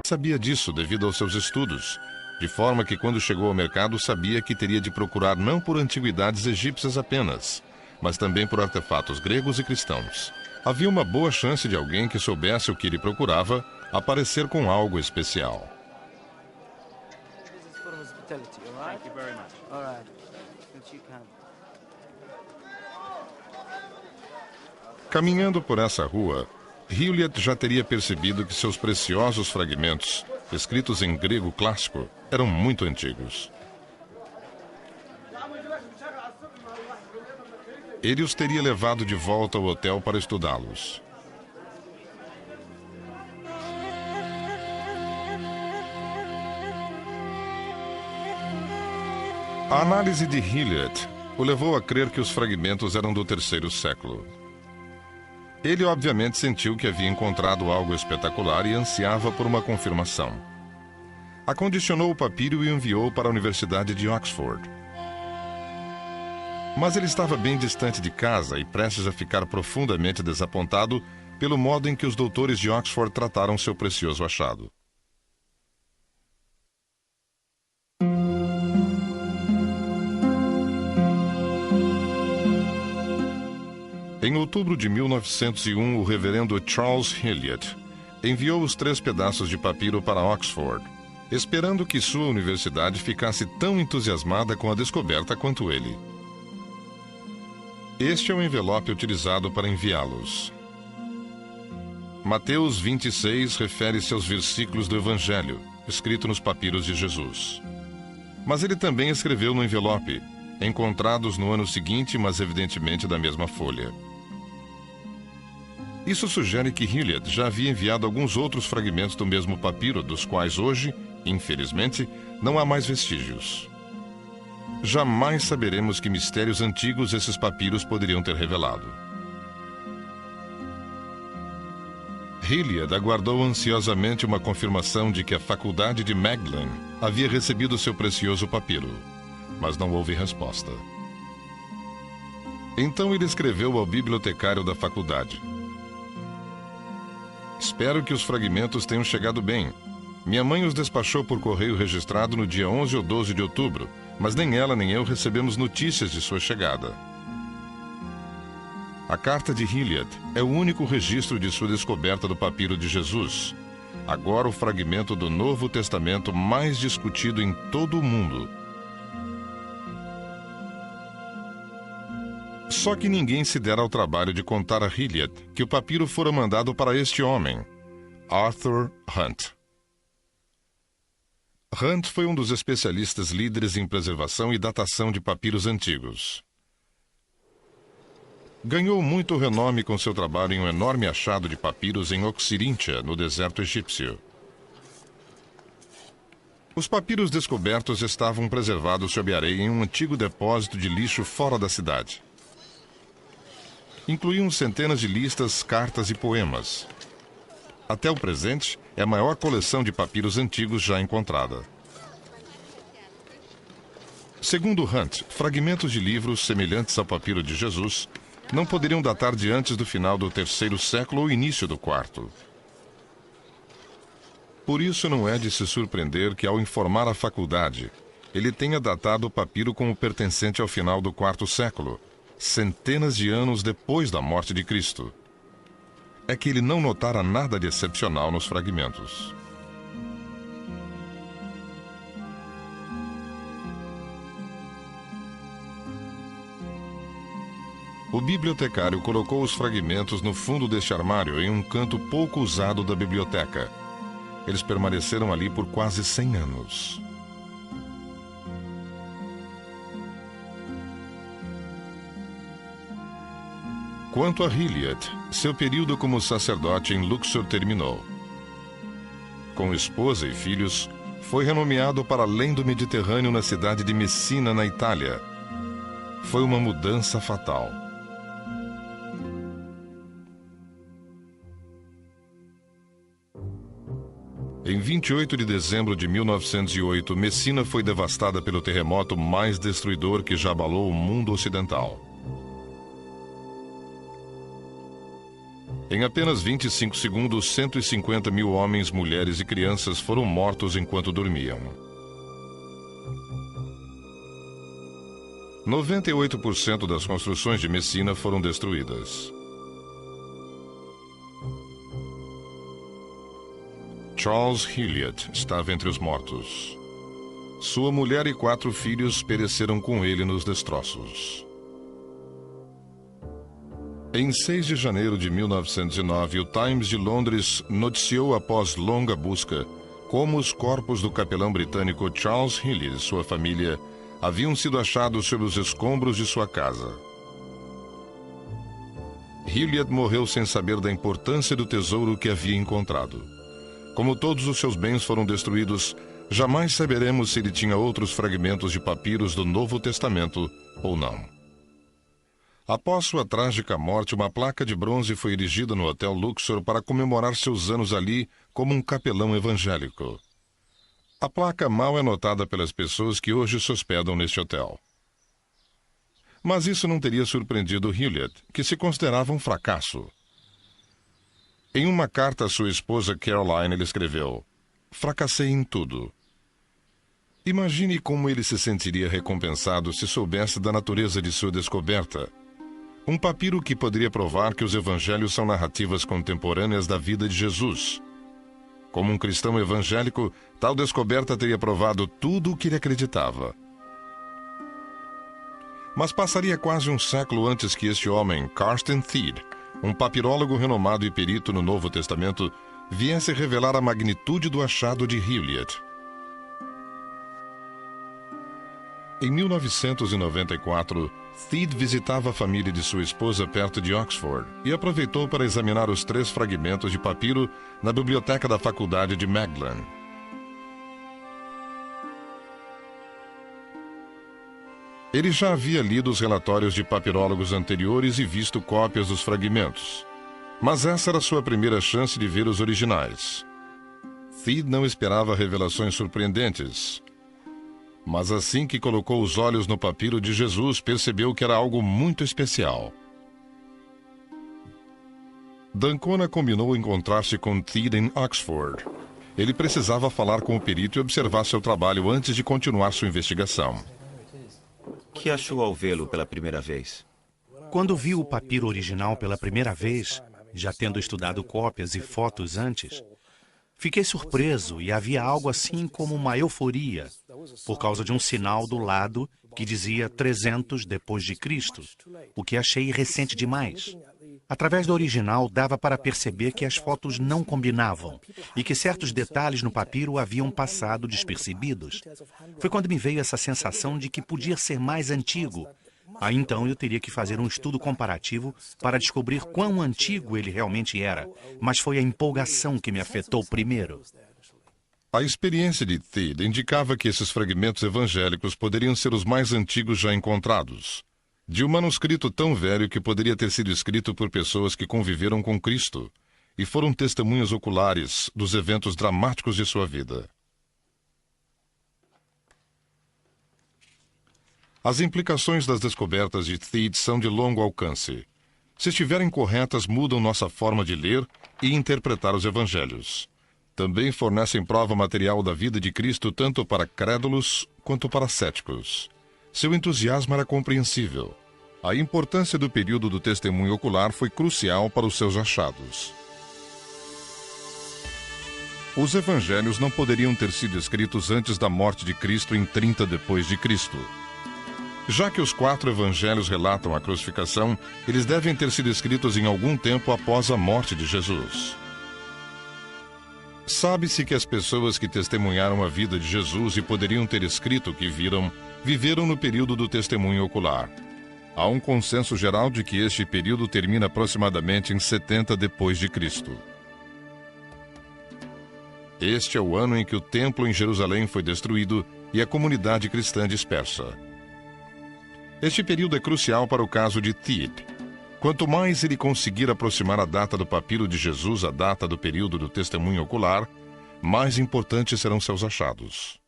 Sabia disso devido aos seus estudos, de forma que quando chegou ao mercado sabia que teria de procurar não por antiguidades egípcias apenas, mas também por artefatos gregos e cristãos. Havia uma boa chance de alguém que soubesse o que ele procurava aparecer com algo especial. Caminhando por essa rua, Hilliard já teria percebido que seus preciosos fragmentos, escritos em grego clássico, eram muito antigos. Ele os teria levado de volta ao hotel para estudá-los. A análise de Hilliard o levou a crer que os fragmentos eram do terceiro século. Ele obviamente sentiu que havia encontrado algo espetacular e ansiava por uma confirmação. Acondicionou o papiro e o enviou para a Universidade de Oxford. Mas ele estava bem distante de casa e prestes a ficar profundamente desapontado pelo modo em que os doutores de Oxford trataram seu precioso achado. Em outubro de 1901, o reverendo Charles Hilliard enviou os 3 pedaços de papiro para Oxford, esperando que sua universidade ficasse tão entusiasmada com a descoberta quanto ele. Este é o envelope utilizado para enviá-los. Mateus 26 refere-se aos versículos do Evangelho, escrito nos papiros de Jesus. Mas ele também escreveu no envelope, encontrados no ano seguinte, mas evidentemente da mesma folha. Isso sugere que Hilliard já havia enviado alguns outros fragmentos do mesmo papiro, dos quais hoje, infelizmente, não há mais vestígios. Jamais saberemos que mistérios antigos esses papiros poderiam ter revelado. Hilliard aguardou ansiosamente uma confirmação de que a faculdade de Magdalen havia recebido seu precioso papiro, mas não houve resposta. Então ele escreveu ao bibliotecário da faculdade: "Espero que os fragmentos tenham chegado bem. Minha mãe os despachou por correio registrado no dia 11 ou 12 de outubro, mas nem ela nem eu recebemos notícias de sua chegada." A carta de Hilliard é o único registro de sua descoberta do papiro de Jesus, agora o fragmento do Novo Testamento mais discutido em todo o mundo. Só que ninguém se dera ao trabalho de contar a Hilliard que o papiro fora mandado para este homem, Arthur Hunt. Hunt foi um dos especialistas líderes em preservação e datação de papiros antigos. Ganhou muito renome com seu trabalho em um enorme achado de papiros em Oxiríntia, no deserto egípcio. Os papiros descobertos estavam preservados sob areia em um antigo depósito de lixo fora da cidade. Incluíam centenas de listas, cartas e poemas. Até o presente, é a maior coleção de papiros antigos já encontrada. Segundo Hunt, fragmentos de livros semelhantes ao papiro de Jesus não poderiam datar de antes do final do terceiro século ou início do quarto. Por isso não é de se surpreender que, ao informar a faculdade, ele tenha datado o papiro como pertencente ao final do quarto século, centenas de anos depois da morte de Cristo. É que ele não notara nada de excepcional nos fragmentos. O bibliotecário colocou os fragmentos no fundo deste armário em um canto pouco usado da biblioteca. Eles permaneceram ali por quase 100 anos. Quanto a Hilliard, seu período como sacerdote em Luxor terminou. Com esposa e filhos, foi renomeado para além do Mediterrâneo na cidade de Messina, na Itália. Foi uma mudança fatal. Em 28 de dezembro de 1908, Messina foi devastada pelo terremoto mais destruidor que já abalou o mundo ocidental. Em apenas 25 segundos, 150 mil homens, mulheres e crianças foram mortos enquanto dormiam. 98% das construções de Messina foram destruídas. Charles Hilliard estava entre os mortos. Sua mulher e 4 filhos pereceram com ele nos destroços. Em 6 de janeiro de 1909, o Times de Londres noticiou após longa busca como os corpos do capelão britânico Charles Hilliard e sua família haviam sido achados sob os escombros de sua casa. Hilliard morreu sem saber da importância do tesouro que havia encontrado. Como todos os seus bens foram destruídos, jamais saberemos se ele tinha outros fragmentos de papiros do Novo Testamento ou não. Após sua trágica morte, uma placa de bronze foi erigida no Hotel Luxor para comemorar seus anos ali como um capelão evangélico. A placa mal é notada pelas pessoas que hoje se hospedam neste hotel. Mas isso não teria surpreendido Hilliard, que se considerava um fracasso. Em uma carta à sua esposa Caroline, ele escreveu: "Fracassei em tudo." Imagine como ele se sentiria recompensado se soubesse da natureza de sua descoberta. Um papiro que poderia provar que os evangelhos são narrativas contemporâneas da vida de Jesus. Como um cristão evangélico, tal descoberta teria provado tudo o que ele acreditava. Mas passaria quase um século antes que este homem, Carsten Thied, um papirólogo renomado e perito no Novo Testamento, viesse revelar a magnitude do achado de Hilliard. Em 1994, Thied visitava a família de sua esposa perto de Oxford e aproveitou para examinar os 3 fragmentos de papiro na biblioteca da faculdade de Magdalen. Ele já havia lido os relatórios de papirólogos anteriores e visto cópias dos fragmentos, mas essa era sua primeira chance de ver os originais. Thied não esperava revelações surpreendentes, mas assim que colocou os olhos no papiro de Jesus, percebeu que era algo muito especial. D'Ancona combinou encontrar-se com Thied em Oxford. Ele precisava falar com o perito e observar seu trabalho antes de continuar sua investigação. O que achou ao vê-lo pela primeira vez? Quando vi o papiro original pela primeira vez, já tendo estudado cópias e fotos antes, fiquei surpreso e havia algo assim como uma euforia, por causa de um sinal do lado que dizia 300 depois de Cristo, o que achei recente demais. Através do original, dava para perceber que as fotos não combinavam e que certos detalhes no papiro haviam passado despercebidos. Foi quando me veio essa sensação de que podia ser mais antigo. Aí então eu teria que fazer um estudo comparativo para descobrir quão antigo ele realmente era, mas foi a empolgação que me afetou primeiro. A experiência de Thied indicava que esses fragmentos evangélicos poderiam ser os mais antigos já encontrados, de um manuscrito tão velho que poderia ter sido escrito por pessoas que conviveram com Cristo e foram testemunhas oculares dos eventos dramáticos de sua vida. As implicações das descobertas de Thied são de longo alcance. Se estiverem corretas, mudam nossa forma de ler e interpretar os evangelhos. Também fornecem prova material da vida de Cristo tanto para crédulos quanto para céticos. Seu entusiasmo era compreensível. A importância do período do testemunho ocular foi crucial para os seus achados. Os evangelhos não poderiam ter sido escritos antes da morte de Cristo em 30 depois de Cristo. Já que os 4 evangelhos relatam a crucificação, eles devem ter sido escritos em algum tempo após a morte de Jesus. Sabe-se que as pessoas que testemunharam a vida de Jesus e poderiam ter escrito o que viram, viveram no período do testemunho ocular. Há um consenso geral de que este período termina aproximadamente em 70 depois de Cristo. Este é o ano em que o templo em Jerusalém foi destruído e a comunidade cristã dispersa. Este período é crucial para o caso de Thied. Quanto mais ele conseguir aproximar a data do papiro de Jesus à data do período do testemunho ocular, mais importantes serão seus achados.